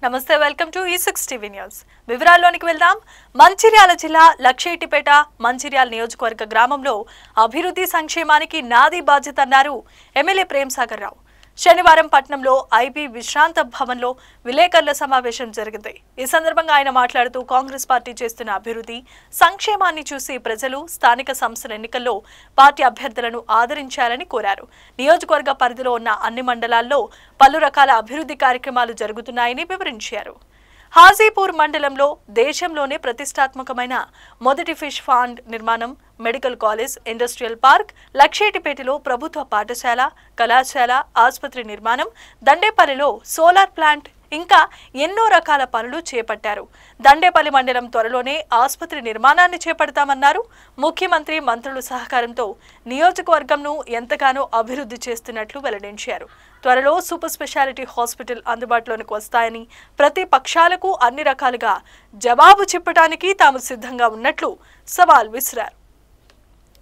నమస్తే welcome to E6 TV news వివరాల్లోనికి వెళ్దాం మంచిర్యాల జిల్లా లక్షేటిపేట మంచిర్యాల నియోజకవర్గ గ్రామంలో అభివృద్ధి సంక్షేమానికి నాది బాధ్యత అన్నారు ఎమ్మెల్యే ప్రేమ్సాగర్ రావు శనివారం పట్నంలో ఐబీ విశ్రాంత భవన్లో విలేకరుల సమావేశం జరిగింది ఈ సందర్భంగా ఆయన మాట్లాడుతూ కాంగ్రెస్ పార్టీ చేస్తున్న అభివృద్ధి సంక్షేమాన్ని చూసి ప్రజలు స్థానిక సంస్థల ఎన్నికల్లో పార్టీ అభ్యర్థులను ఆదరించాలని కోరారు నియోజకవర్గ పరిధిలో ఉన్న అన్ని మండలాల్లో పలు రకాల అభివృద్ధి కార్యక్రమాలు జరుగుతున్నాయని వివరించారు హాజీపూర్ మండలంలో దేశంలోనే ప్రతిష్టాత్మకమైన మొదటి ఫిష్ ఫాండ్ నిర్మాణం మెడికల్ కాలేజ్ ఇండస్ట్రియల్ పార్క్ లక్షేటిపేటలో ప్రభుత్వ పాఠశాల కళాశాల ఆసుపత్రి నిర్మాణం దండేపల్లిలో సోలార్ ప్లాంట్ ఇంకా ఎన్నో రకాల పనులు చేపట్టారు దండేపల్లి మండలం త్వరలోనే ఆసుపత్రి నిర్మాణాన్ని చేపడతామన్నారు ముఖ్యమంత్రి మంత్రుల సహకారంతో నియోజకవర్గంను ఎంతగానో అభివృద్ధి చేస్తున్నట్లు వెల్లడించారు త్వరలో సూపర్ స్పెషాలిటీ హాస్పిటల్ అందుబాటులోకి వస్తాయని ప్రతి పక్షాలకు అన్ని రకాలుగా జవాబు చెప్పడానికి తాము సిద్ధంగా ఉన్నట్లు సవాల్ విసిరారు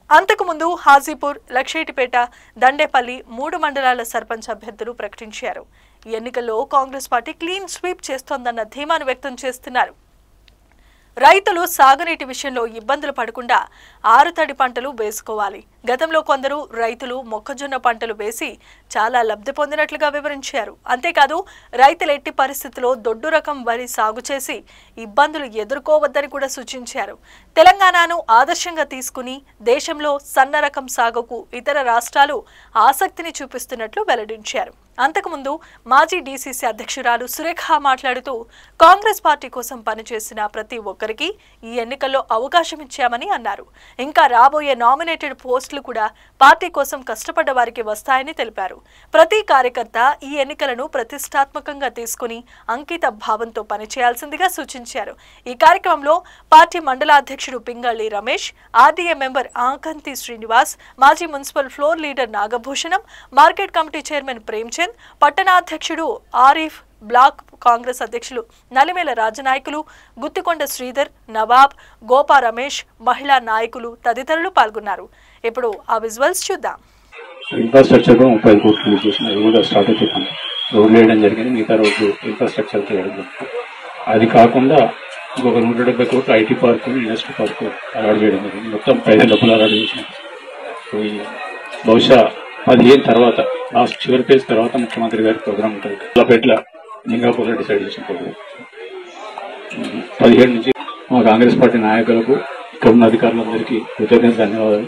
అంతకుముందు హాజీపూర్ లక్షేటిపేట దండేపల్లి 3 మండలాల సర్పంచ్ అభ్యర్థులు ప్రకటించారు ఈ ఎన్నికల్లో కాంగ్రెస్ పార్టీ క్లీన్ స్వీప్ చేస్తోందన్న ధీమాను వ్యక్తం చేస్తున్నారు రైతులు సాగునీటి విషయంలో ఇబ్బందులు పడకుండా ఆరుతడి పంటలు వేసుకోవాలి గతంలో కొందరు రైతులు మొక్కజొన్న పంటలు వేసి చాలా లబ్ధి పొందినట్లుగా వివరించారు అంతేకాదు రైతులు ఎట్టి పరిస్థితుల్లో దొడ్డు రకం వరి సాగు చేసి ఇబ్బందులు ఎదుర్కోవద్దని కూడా సూచించారు తెలంగాణను ఆదర్శంగా తీసుకుని దేశంలో సన్న రకం సాగుకు ఇతర రాష్ట్రాలు ఆసక్తిని చూపిస్తున్నట్లు వెల్లడించారు అంతకుముందు మాజీ డీసీసీ అధ్యక్షురాలు సురేఖ మాట్లాడుతూ కాంగ్రెస్ పార్టీ కోసం పనిచేసిన ప్రతి ఒక్కరికి ఈ ఎన్నికల్లో అవకాశం ఇచ్చామని అన్నారు ఇంకా రాబోయే నామినేటెడ్ పోస్టులు కూడా పార్టీ కోసం కష్టపడ్డ వారికి వస్తాయని తెలిపారు ప్రతి కార్యకర్త ఈ ఎన్నికలను ప్రతిష్టాత్మకంగా తీసుకుని అంకిత భావంతో పనిచేయాల్సిందిగా సూచించారు ఈ కార్యక్రమంలో పార్టీ మండల అధ్యక్షుడు పింగళి రమేష్ ఆర్డీఏ మెంబర్ ఆకంతి శ్రీనివాస్ మాజీ municipal floor leader Nagabhushanam market committee chairman Premchand పట్టణాధ్యక్షుడు ఆరిఫ్ బ్లాక్ కాంగ్రెస్ అధ్యక్షులు నలిమేల రాజనాయకులు గుత్తికొండ శ్రీధర్ నవాబ్ గోపా రమేష్ మహిళా నాయకులు తదితరులు పాల్గొన్నారు ఇప్పుడు ఆ విజువల్స్ చూద్దాం ఇన్ఫ్రాస్ట్రక్చర్ 30 కోట్లు చేసిన కూడా స్టార్ట్ అయిపోయింది రోడ్లు వేయడం జరిగింది మిగతా రోడ్లు ఇన్ఫ్రాస్ట్రక్చర్ చేయడం అది కాకుండా ఇంకొక 170 కోట్లు IT park industry park allot చేయడం జరిగింది మొత్తం 5 డబ్బులు అలాట్ చేసినాం బహుశా 15 తర్వాత లాస్ట్ చివరి పేజ్ తర్వాత ముఖ్యమంత్రి గారి ప్రోగ్రామ్ ఉంటుంది అల్లపేట్ల లింగాపూర్లో డిసైడ్ చేసిన ప్రోగ్రామ్ 17 నుంచి మా కాంగ్రెస్ పార్టీ నాయకులకు ఇక్కడ ఉన్న అధికారులందరికీ కృతజ్ఞత ధన్యవాదాలు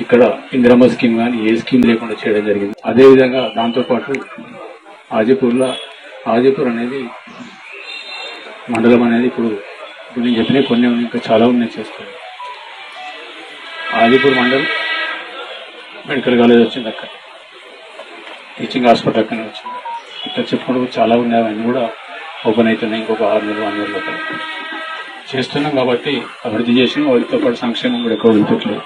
ఇక్కడ ఇందిరమ్మ స్కీమ్ కానీ ఏ స్కీమ్ లేకుండా చేయడం జరిగింది అదేవిధంగా దాంతోపాటు హాజీపూర్ అనేది మండలం అనేది ఇప్పుడు నేను చెప్పిన కొన్ని ఇంకా చాలా ఉన్నాయి చేస్తాను హాజీపూర్ మండలం మెడికల్ కాలేజ్ వచ్చింది అక్కడ టీచింగ్ హాస్పిటల్ అక్కడనే వచ్చింది ఇక్కడ చెప్పుకుంటూ చాలా ఉన్నాయి అవన్నీ కూడా ఓపెన్ అవుతున్నాయి ఇంకొక 6 నెలలు 1 నెలల చేస్తున్నాం కాబట్టి అభివృద్ధి చేసి వాటితో పాటు సంక్షేమం కూడా ఎక్కువ వదిలిపెట్టలేదు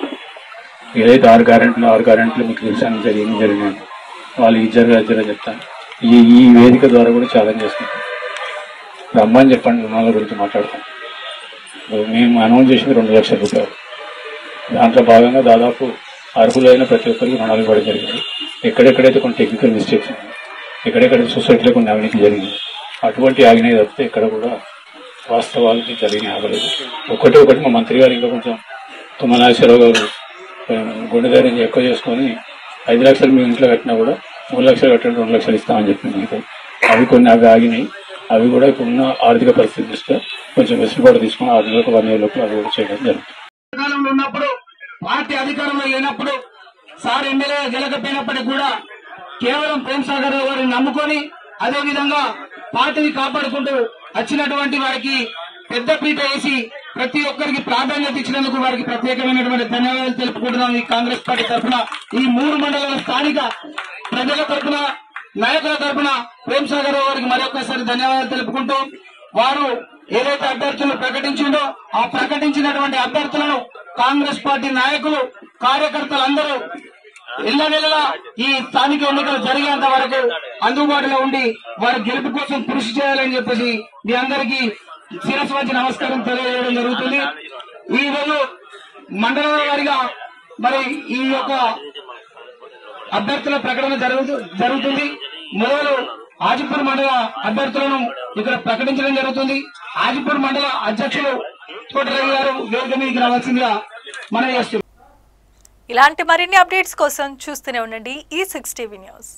ఏదైతే 6 గ్యారెంటీలు మీకు తెలిసానికి జరిగినాయి వాళ్ళు ఇద్దరు చెప్తాను ఈ వేదిక ద్వారా కూడా ఛాలెంజ్ చేసుకుంటాం రమ్మని చెప్పండి రుణాల గురించి మాట్లాడతాం మేము అనౌన్స్ చేసింది 2 లక్షల రూపాయలు దాంట్లో భాగంగా దాదాపు అర్హులైన ప్రతి ఒక్కరికి రుణాలు ఇవ్వడం జరిగింది ఎక్కడెక్కడైతే కొన్ని టెక్నికల్ మిస్టేక్స్ ఉన్నాయి ఎక్కడెక్కడ సొసైటీలో కొన్ని అవినీతి జరిగింది అటువంటి ఆగినాయి తప్పితే ఇక్కడ కూడా వాస్తవాలకి జరిగినాయి ఆగలేదు ఒకటి మా మంత్రి గారు ఇంకా కొంచెం తుమ్మల నాగేశ్వరరావు గారు గుండె ధైర్యం ఎక్కువ చేసుకొని 5 లక్షలు మీ ఇంట్లో కట్టినా కూడా 3 లక్షలు కట్టండి 2 లక్షలు ఇస్తామని చెప్పింది మీకు అవి కొన్ని ఆగినాయి అవి కూడా ఇప్పుడున్న ఆర్థిక పరిస్థితి దృష్ట్యా కొంచెం వెసులుబాటు తీసుకుని 6 నెలలకు 1 ఇయర్ లోపల అవి కూడా చేయడం జరుగుతుంది పార్టీ అధికారంలో లేనప్పుడు సార్ ఎమ్మెల్యే గెలకపోయినప్పటికీ కూడా కేవలం ప్రేమ్సాగర్ రావు గారిని నమ్ముకొని అదేవిధంగా పార్టీని కాపాడుకుంటూ వచ్చినటువంటి వారికి పెద్దపీట వేసి ప్రతి ఒక్కరికి ప్రాధాన్యత ఇచ్చినందుకు వారికి ప్రత్యేకమైనటువంటి ధన్యవాదాలు తెలుపుకుంటున్నాం ఈ కాంగ్రెస్ పార్టీ తరఫున ఈ 3 మండలాల స్థానిక ప్రజల తరఫున నాయకుల తరఫున ప్రేమ్సాగర్ రావు గారికి మరొకసారి ధన్యవాదాలు తెలుపుకుంటూ వారు ఏదైతే అభ్యర్థులను ప్రకటించిందో ఆ ప్రకటించినటువంటి అభ్యర్థులను కాంగ్రెస్ పార్టీ నాయకులు కార్యకర్తలందరూ నెలలా ఈ స్థానిక ఎన్నికలు జరిగేంత వరకు అందుబాటులో ఉండి వారి గెలుపు కోసం కృషి చేయాలని చెప్పేసి మీ అందరికీ శిరస్సు వంచి నమస్కారం తెలియజేయడం జరుగుతుంది. ఈ రోజు మండలాల వారిగా మరి ఈ యొక్క అభ్యర్థుల ప్రకటన జరుగుతుంది. మొదలు ఆజిపూర్ మండల అభ్యర్థులను ఇక్కడ ప్రకటించడం జరుగుతుంది. ఆజిపూర్ మండల అధ్యక్షులు కోటరవి గారు వేదిక మీదకి రావాల్సిందిగా మనం చేస్తున్నాం. ఇలాంటి మరిన్ని అప్డేట్స్ కోసం చూస్తూనే ఉండండి E6 టీవీ న్యూస్.